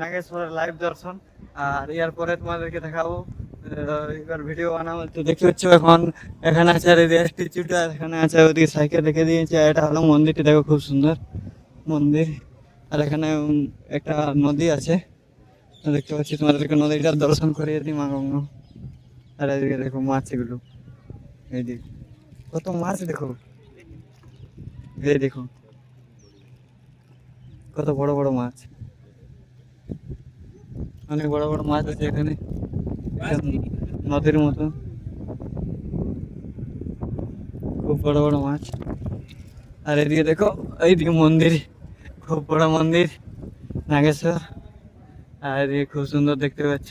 নাগেশ্বরের live দর্শন। আর এরপরে তোমাদেরকে দেখাবো এবার ভিডিও বানাবো। তো দেখতে পাচ্ছ এখন এখানে আছে আর এই স্ট্যাচুটা এখানে আছে, ওদিকে সাইকেল রেখে দিয়েছে। এটা হলো মন্দিরটি, দেখো খুব সুন্দর মন্দির। আর এখানে একটা নদী আছে, দেখতে পাচ্ছি তোমাদেরকে নদীটা দর্শন করিয়ে দিই মা গঙ্গা। আর এদিকে দেখো মাছ, এগুলো এইদিকে কত মাছ দেখো, এই দেখো কত বড় বড় মাছ, অনেক বড় বড় মাছ আছে এখানে নদীর মতো, খুব বড় বড় মাছ। আর এদিকে দেখো এইদিকে মন্দির, খুব বড় মন্দির নাগেশ্বর। আর এদিকে খুব সুন্দর দেখতে পাচ্ছ।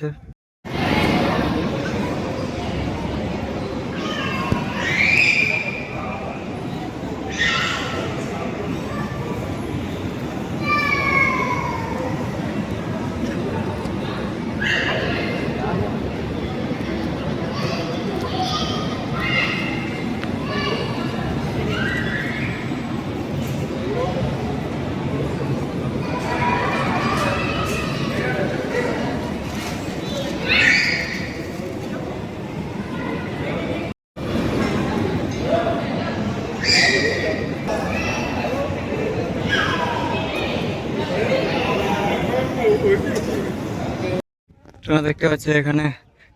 তোমরা দেখতে পাচ্ছ এখানে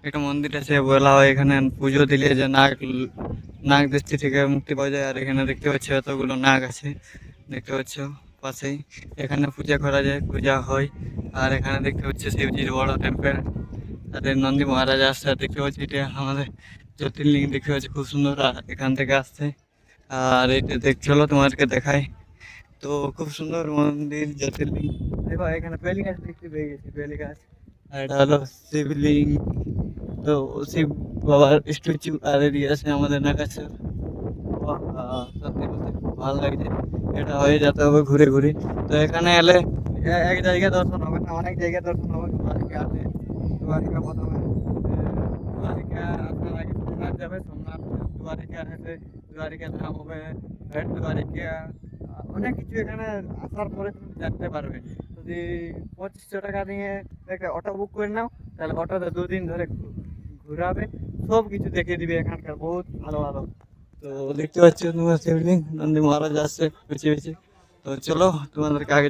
একটা মন্দির আছে, বলা হয় এখানে পুজো দিলে যে নাগ দৃষ্টি থেকে মুক্তি পাওয়া যায়। আর এখানে দেখতে পাচ্ছ এতগুলো নাগ আছে, দেখতে পাচ্ছ পাশেই, এখানে পূজা করা যায়, পূজা হয়। আর এখানে দেখতে পাচ্ছ শিবজির বড় টেম্পল। আর এই নন্দী মহারাজ আসছে, আর দেখতে পাচ্ছি এটা আমাদের জ্যোতির্লিঙ্গ, দেখতে পাচ্ছি খুব সুন্দর এখান থেকে আসছে। আর এটা চলো তোমাদেরকে দেখাই। তো খুব সুন্দর মন্দির জ্যোতির্লিঙ্গ। দেখো এখানে বেলি গাছ দেখতে পেয়ে গেছি, বেলি গাছ। আর এটা হলো শিবলিঙ্গ, তো শিব বাবার স্ট্যাচু। আর এদিকে আছে আমাদের নাগাছের। সত্যি বলতে খুব ভালো লাগছে, এটা হয়ে যেতে হবে ঘুরে ঘুরে। তো এখানে এলে এক জায়গায় দর্শন হবে না, অনেক জায়গায় দর্শন হবে। দ্বারিকা আছে, দ্বারিকা প্রথমে দ্বারিকা আসার আগে সোমনাথ যাবে, সোমনাথ দ্বারিকা হেঁটে দ্বারিকা ধাম হবে, হেড দ্বারিকা, অনেক কিছু এখানে আসার পরে তুমি জানতে পারবে। যদি 2500 টাকা নিয়ে একটা অটো বুক করে নাও, তাহলে অটোতে 2 দিন ধরে ঘুরাবে, সব কিছু দেখিয়ে দিবে এখানকার, বহুত ভালো ভালো। তো দেখতে পাচ্ছ তোমার শিবলিঙ্গ, নন্দী মহারাজ আসছে বেছে বেছে। তো চলো তোমাদেরকে আগে